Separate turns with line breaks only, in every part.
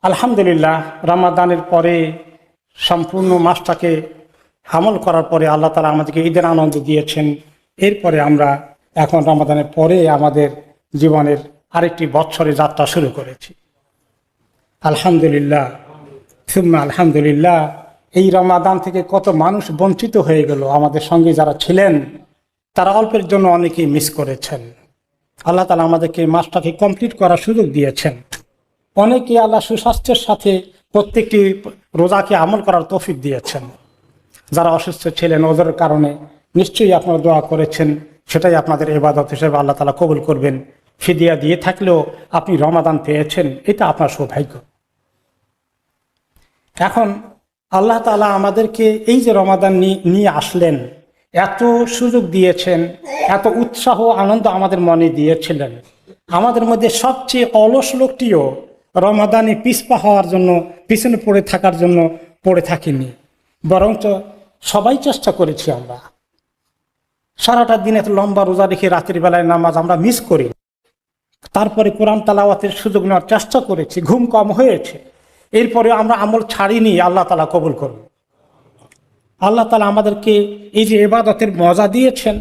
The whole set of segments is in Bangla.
আলহামদুলিল্লাহ, রমাদানের পরে সম্পূর্ণ মাসটাকে আমল করার পরে আল্লাহ তাআলা আমাদেরকে ঈদের আনন্দ দিয়েছেন। এরপরে আমরা এখন রমাদানের পরে আমাদের জীবনের আরেকটি বৎসরে যাত্রা শুরু করেছি। আলহামদুলিল্লাহ, সুম্মা আলহামদুলিল্লাহ। এই রমাদান থেকে কত মানুষ বঞ্চিত হয়ে গেল। আমাদের সঙ্গে যারা ছিলেন তারা অল্পের জন্য অনেকেই মিস করেছেন। আল্লাহ তাআলা আমাদেরকে মাসটাকে কমপ্লিট করার সুযোগ দিয়েছেন। অনেকে আল্লাহ সুস্বাস্থ্যের সাথে প্রত্যেকটি রোজাকে আমল করার তৌফিক দিয়েছেন। যারা অসুস্থ ছিলেন ওদের কারণে নিশ্চয়ই আপনারা দোয়া করেছেন, সেটাই আপনাদের ইবাদত হিসেবে আল্লাহ তাআলা কবুল করবেন। ফিদিয়া দিয়ে থাকলেও আপনি রমাদান পেয়েছেন, এটা আপনার সৌভাগ্য। এখন আল্লাহ তাআলা আমাদেরকে এই যে রমাদান নিয়ে আসলেন, এত সুযোগ দিয়েছেন, এত উৎসাহ আনন্দ আমাদের মনে দিয়েছিলেন। আমাদের মধ্যে সবচেয়ে অলস লোকটিও রমাদানে পিছপা হওয়ার জন্য, পিছনে পড়ে থাকার জন্য পড়ে থাকিনি, বরঞ্চ সবাই চেষ্টা করেছি। আমরা সারাটা দিন এত লম্বা রোজা রেখে রাতের বেলায় নামাজ আমরা মিস করি। তারপরে কোরআন তালাওয়াতের সুযোগ নেওয়ার চেষ্টা করেছি, ঘুম কম হয়েছে, এরপরে আমরা আমল ছাড়িনি। আল্লাহ তাআলা কবুল করুন। আল্লাহ তাআলা আমাদেরকে এই যে ইবাদতের মজা দিয়েছেন,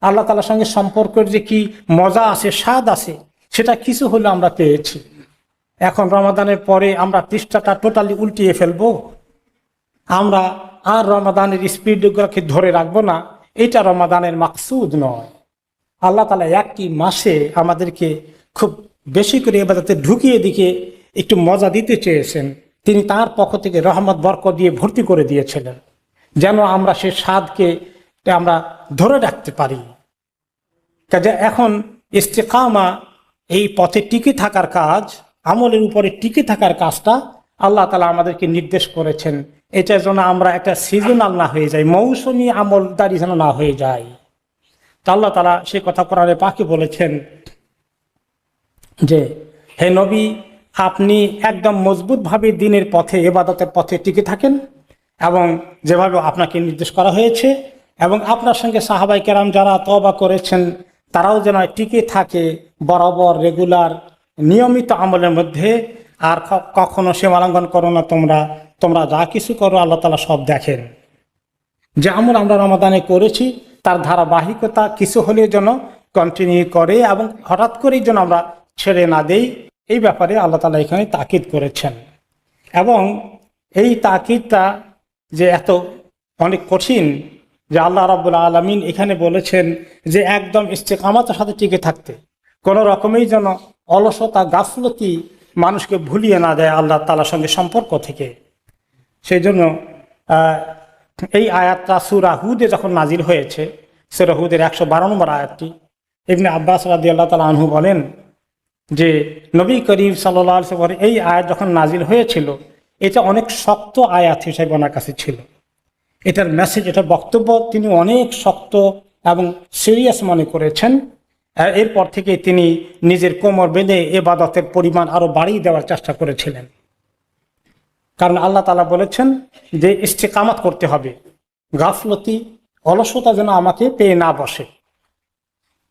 আল্লাহ তাআলার সঙ্গে সম্পর্কের যে কি মজা আছে, স্বাদ আছে, সেটা কিছু হলে আমরা পেয়েছি। এখন রমাদানের পরে আমরা পৃষ্ঠাটা টোটালি উল্টিয়ে ফেলবো, আমরা আর রমাদানের স্পিডগুলোকে ধরে রাখবো না। এটা রমাদানের মাকসুদ নয়। আল্লাহ তাআলা একটি মাসে আমাদেরকে খুব বেশি করে ইবাদতে ঢুকিয়ে দিকে একটু মজা দিতে চেয়েছেন। তিনি তার পক্ষ থেকে রহমত বরকত দিয়ে ভর্তি করে দিয়েছিলেন, যেন আমরা সে স্বাদকে আমরা ধরে রাখতে পারি। কাজে এখন ইস্তেকামা, এই পথে টিকে থাকার কাজ, আমলের উপরে টিকে থাকার কাজটা আল্লাহ তাআলা আমাদেরকে নির্দেশ করেছেন। এটা যেন আমরা একটা সিজনাল না হয়ে যাই, মৌসুমী আমলদারি যেন না হয়ে যায়। তা আল্লাহ তাআলা সে কথা কোরআনে পাকে বলেছেন যে, হে নবী, আপনি একদম মজবুতভাবে দিনের পথে, ইবাদতের পথে টিকে থাকেন, এবং যেভাবে আপনাকে নির্দেশ করা হয়েছে, এবং আপনার সঙ্গে সাহাবায়ে কেরাম যারা তওবা করেছেন তারাও যেন টিকে থাকে বরাবর, রেগুলার, নিয়মিত আমলের মধ্যে। আর কখনো সীমালঙ্ঘন করো না। তোমরা যা কিছু করো আল্লাহ তাআলা সব দেখেন। যে আমল আমরা রমাদানে করেছি তার ধারাবাহিকতা কিছু হলে যেন কন্টিনিউ করে, এবং হঠাৎ করেই যেন আমরা ছেড়ে না দেই। এই ব্যাপারে আল্লাহ তাআলা এখানে তাকিদ করেছেন। এবং এই তাকিদটা যে এত অনেক কঠিন, যে আল্লাহ রাব্বুল আলামিন এখানে বলেছেন যে একদম ইস্তেকামাতের সাথে টিকে থাকতে, কোনো রকমেই যেন অলসতা, গাফলতি মানুষকে ভুলিয়ে না দেয় আল্লাহ তাআলার সঙ্গে সম্পর্ক থেকে। সেই জন্য এই আয়াতটা সূরা হুদে যখন নাজিল হয়েছে, সূরা হুদের 112 নম্বর আয়াতটি, ইবনে আব্বাস রাদিয়াল্লাহু তাআলা আনহু বলেন যে নবী করিম সাল্লাল্লাহু আলাইহি ওয়াসাল্লাম এই আয়াত যখন নাজিল হয়েছিল, এটা অনেক শক্ত আয়াত হিসেবে ওনার কাছে ছিল। এটার মেসেজ, এটার বক্তব্য তিনি অনেক শক্ত এবং সিরিয়াস মনে করেছেন। এরপর থেকে তিনি নিজের কোমর বেঁধে ইবাদতের পরিমাণ আরো বাড়িয়ে দেওয়ার চেষ্টা করেছিলেন। কারণ আল্লাহ তাআলা বলেছেন যে ইস্তেকামাত করতে হবে, গাফলতি, অলসতা যেন আমাকে পেয়ে না বসে।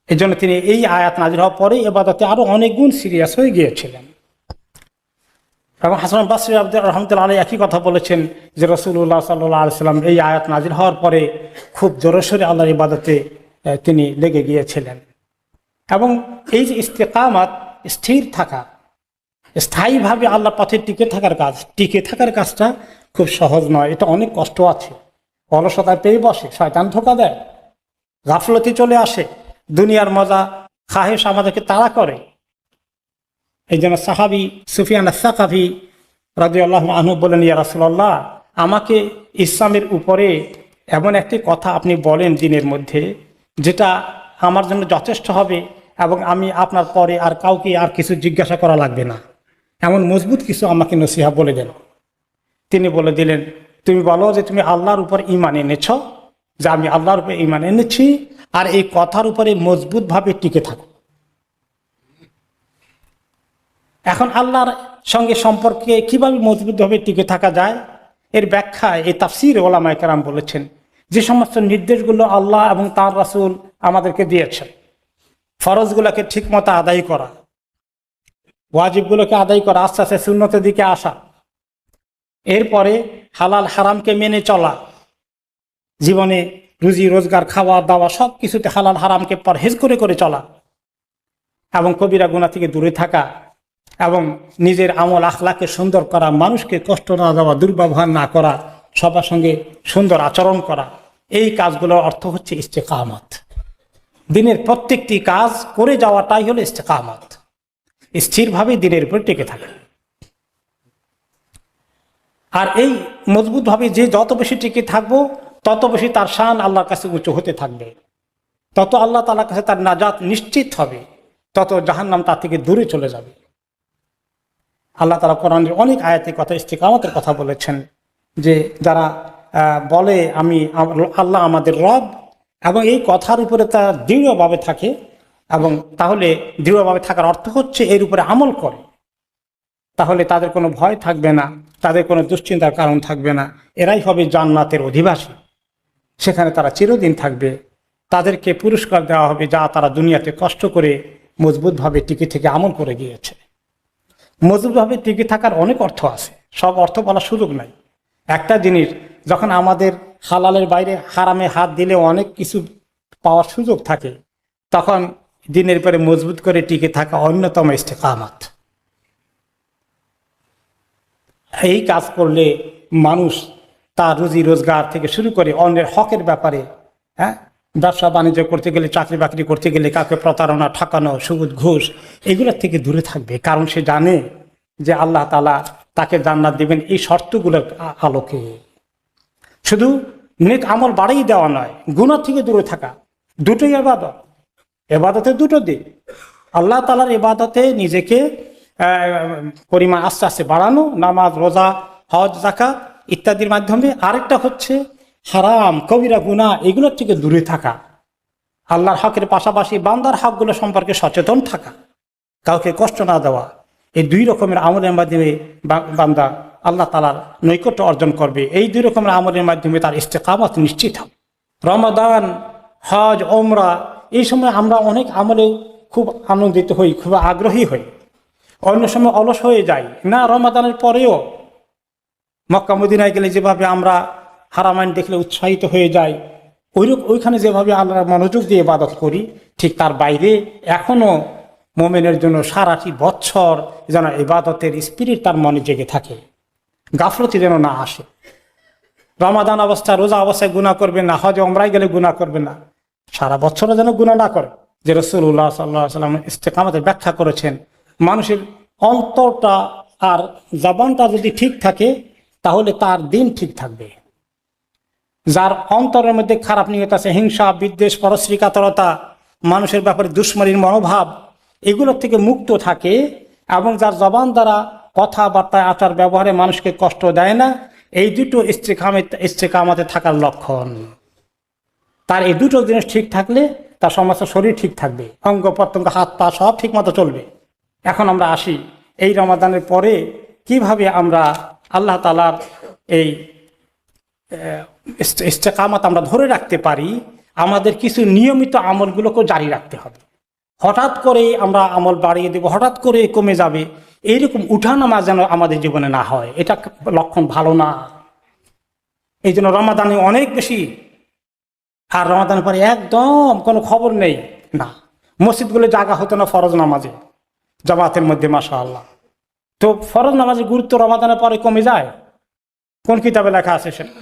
এই জন্য তিনি এই আয়াত নাজিল হওয়ার পরে ইবাদতে আরো অনেক গুণ সিরিয়াস হয়ে গিয়েছিলেন। এবং হাসান বসরি রাহমাতুল্লাহ আলাইহি একই কথা বলেছেন যে রাসূলুল্লাহ সাল্লাল্লাহু আলাইহি ওয়াসাল্লাম এই আয়াত নাজিল হওয়ার পরে খুব জোরসোরে আল্লাহর ইবাদতে তিনি লেগে গিয়েছিলেন। এবং এই যে ইস্তেকামাত, স্থির থাকা, স্থায়ীভাবে আল্লাহর পথে টিকে থাকার কাজ, টিকে থাকার কাজটা খুব সহজ নয়। এটা অনেক কষ্ট আছে। অলসতায় পেয়ে বসে, শয়তান ধোঁকা দেয়, গাফলতি চলে আসে, দুনিয়ার মজা খাহেশ আমাদেরকে তাড়া করে। এই জন্য সাহাবী সুফিয়ান আস-সাকাফি রাদিয়াল্লাহু আনহু বলেন, ইয়া রাসূলুল্লাহ, আমাকে ইসলামের উপরে এমন একটি কথা আপনি বলেন দিনের মধ্যে, যেটা আমার জন্য যথেষ্ট হবে, এবং আমি আপনার পরে আর কাউকে আর কিছু জিজ্ঞাসা করা লাগবে না। এমন মজবুত কিছু আমাকে নসিহা বলে দেন। তিনি বলে দিলেন, তুমি বলো যে তুমি আল্লাহর উপর ঈমান এনেছ, যে আমি আল্লাহর উপর ঈমান এনেছি, আর এই কথার উপরে মজবুতভাবে টিকে থাকো। এখন আল্লাহর সঙ্গে সম্পর্কে কিভাবে মজবুতভাবে টিকে থাকা যায়, এর ব্যাখ্যায় এই তাফসীরে ওলামায়ে কেরাম বলেছেন যে সমস্ত নির্দেশগুলো আল্লাহ এবং তার রাসূল আমাদেরকে দিয়েছেন, ফরজগুলোকে ঠিকমতো আদায় করা, ওয়াজিবগুলোকে আদায় করা, আস্তে আস্তে সুন্নতের দিকে আসা, এরপরে হালাল হারামকে মেনে চলা, জীবনে রুজি রোজগার, খাওয়া দাওয়া সব কিছুতে হালাল হারামকে পরহেজ করে করে চলা, এবং কবিরা গুনাহ থেকে দূরে থাকা, এবং নিজের আমল আখলাকে সুন্দর করা, মানুষকে কষ্ট না দেওয়া, দুর্ব্যবহার না করা, সবার সঙ্গে সুন্দর আচরণ করা, এই কাজগুলোর অর্থ হচ্ছে ইস্তেকামত। দিনের প্রত্যেকটি কাজ করে যাওয়াটাই হলো ইস্তেকামত, স্থিরভাবে দিনের উপর টিকে থাকে। আর এই মজবুতভাবে যে যত বেশি টিকে থাকবো তত বেশি তার শান আল্লাহর কাছে উঁচু হতে থাকবে, তত আল্লাহ তাআলার কাছে তার নাজাত নিশ্চিত হবে, তত জাহান্নাম তার থেকে দূরে চলে যাবে। আল্লাহ তাআলা কোরআনের অনেক আয়াতে কথা ইস্তিকামতের কথা বলেছেন, যে যারা বলে আমি আল্লাহ আমাদের রব, এবং এই কথার উপরে তারা দৃঢ়ভাবে থাকে, এবং তাহলে দৃঢ়ভাবে থাকার অর্থ হচ্ছে এর উপরে আমল করে, তাহলে তাদের কোনো ভয় থাকবে না, তাদের কোনো দুশ্চিন্তার কারণ থাকবে না, এরাই হবে জান্নাতের অধিবাসী, সেখানে তারা চিরদিন থাকবে। তাদেরকে পুরস্কার দেওয়া হবে যা তারা দুনিয়াতে কষ্ট করে মজবুতভাবে টিকে থেকে আমল করে গিয়েছে। মজবুতভাবে টিকে থাকার অনেক অর্থ আছে, সব অর্থ বলার সুযোগ নাই। একটা জিনিস, যখন আমাদের হালালের বাইরে হারামে হাত দিলে অনেক কিছু পাওয়ার সুযোগ থাকে, তখন দিনের পরে মজবুত করে টিকে থাকা অন্যতম ইস্তেকামত। এই কাজ করলে মানুষ তার রুজি রোজগার থেকে শুরু করে অন্যের হকের ব্যাপারে, ব্যবসা বাণিজ্য করতে গেলে, চাকরি বাকরি করতে গেলে কাউকে প্রতারণা, ঠকানো, সুদ ঘুষ এগুলোর থেকে দূরে থাকবে, কারণ সে জানে যে আল্লাহ তাআলা তাকে জান্নাত দিবেন এই শর্তগুলোর আলোকে। শুধু নেক আমল বাড়িয়ে দেওয়া নয়, গুনাহ থেকে দূরে থাকা, দুটোই ইবাদত। ইবাদতের দুটো দিক, আল্লাহ তাআলার ইবাদতে নিজেকে পরিমাণ আস্তে আস্তে বাড়ানো, নামাজ, রোজা, হজ, যাকাত ইত্যাদির মাধ্যমে। আরেকটা হচ্ছে হারাম, কবিরা গুনাহ এগুলোর থেকে দূরে থাকা, আল্লাহর হকের পাশাপাশি বান্দার হকগুলো সম্পর্কে সচেতন থাকা, কাউকে কষ্ট না দেওয়া। এই দুই রকমের আমলের মাধ্যমে বান্দা আল্লাহ তাআলার নৈকট্য অর্জন করবে। এই দুই রকমের আমলের মাধ্যমে তার ইস্তেকামত নিশ্চিত হবে। রমাদান, হজ, ওমরা এই সময় আমরা অনেক আমলে খুব আনন্দিত হই, খুব আগ্রহী হই, অন্য সময় অলস হয়ে যাই না। রমাদানের পরেও মক্কা মদিনায় গেলে যেভাবে আমরা হারামাইন দেখলে উৎসাহিত হয়ে যাই, ওইখানে যেভাবে আমরা মনোযোগ দিয়ে ইবাদত করি, ঠিক তার বাইরে এখনো মোমেনের জন্য সারাটি বছর যেন ইবাদতের স্পিরিট তার মনে জেগে থাকে, গাফলতি যেন না আসে। রমাদান অবস্থায়, রোজা অবস্থায় গুনাহ করবে না, হজ ওমরায় গেলে গুনাহ করবে না, সারা বছরও যেন গুনাহ না করে। যে রাসূলুল্লাহ সাল্লাল্লাহু আলাইহি ওয়াসাল্লাম ইস্তেকামতের ব্যাখ্যা করেছেন, মানুষের অন্তরটা আর জবানটা যদি ঠিক থাকে তাহলে তার দিন ঠিক থাকবে। যার অন্তরের মধ্যে খারাপ নিয়ত আছে, হিংসা, বিদ্বেষ, পরশ্রী কাতরতা, মানুষের ব্যাপারে দুশ্মনীর মনোভাব, এগুলোর থেকে মুক্ত থাকে, এবং যার জবান দ্বারা কথাবার্তায়, আচার ব্যবহারে মানুষকে কষ্ট দেয় না, এই দুটো ইস্তেকামতে থাকার লক্ষণ। তার এই দুটো জিনিস ঠিক থাকলে তার সমস্ত শরীর ঠিক থাকবে, অঙ্গ প্রত্যঙ্গ, হাত পা সব ঠিক মতো চলবে। এখন আমরা আসি এই রমাদানের পরে কিভাবে আমরা আল্লাহ তাআলার এই ইস্তেকামত আমরা ধরে রাখতে পারি। আমাদের কিছু নিয়মিত আমলগুলোকে জারি রাখতে হবে। হঠাৎ করে আমরা আমল বাড়িয়ে দেব, হঠাৎ করে কমে যাবে, এইরকম উঠানামা যেন আমাদের জীবনে না হয়, এটা লক্ষণ ভালো না। এই জন্য রমাদানে অনেক বেশি, আর রমাদানের পরে একদম কোনো খবর নেই না। মসজিদগুলো জাগা হতো না ফরজ নামাজে, জামাতের মধ্যে, মাশাআল্লাহ। তো ফরজ নামাজের গুরুত্ব রমাদানের পরে কমে যায়, কোন কিতাবে লেখা আছে সেটা?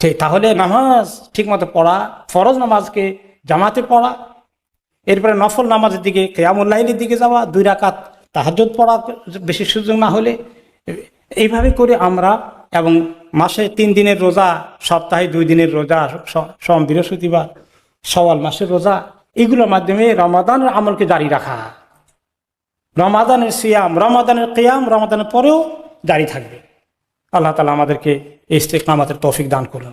ঠিক, তাহলে নামাজ ঠিক মতো পড়া, ফরজ নামাজকে জামাতে পড়া, এরপরে নফল নামাজের দিকে, কিয়ামুল লাইলের দিকে যাওয়া, 2 রাকাত তাহাজ্জুদ পড়া বেশি সুযোগ না হলে, এইভাবে করে আমরা, এবং মাসে 3 দিনের রোজা, সপ্তাহে 2 দিনের রোজা, সোম বৃহস্পতিবার, শাওয়াল মাসের রোজা, এগুলোর মাধ্যমে রমাদানের আমলকে জারি রাখা। রমাদানের সিয়াম, রমাদানের কিয়াম রমাদানের পরেও জারি থাকবে। আল্লাহ তাআলা আমাদেরকে ইস্তেকামতের তৌফিক দান করুন।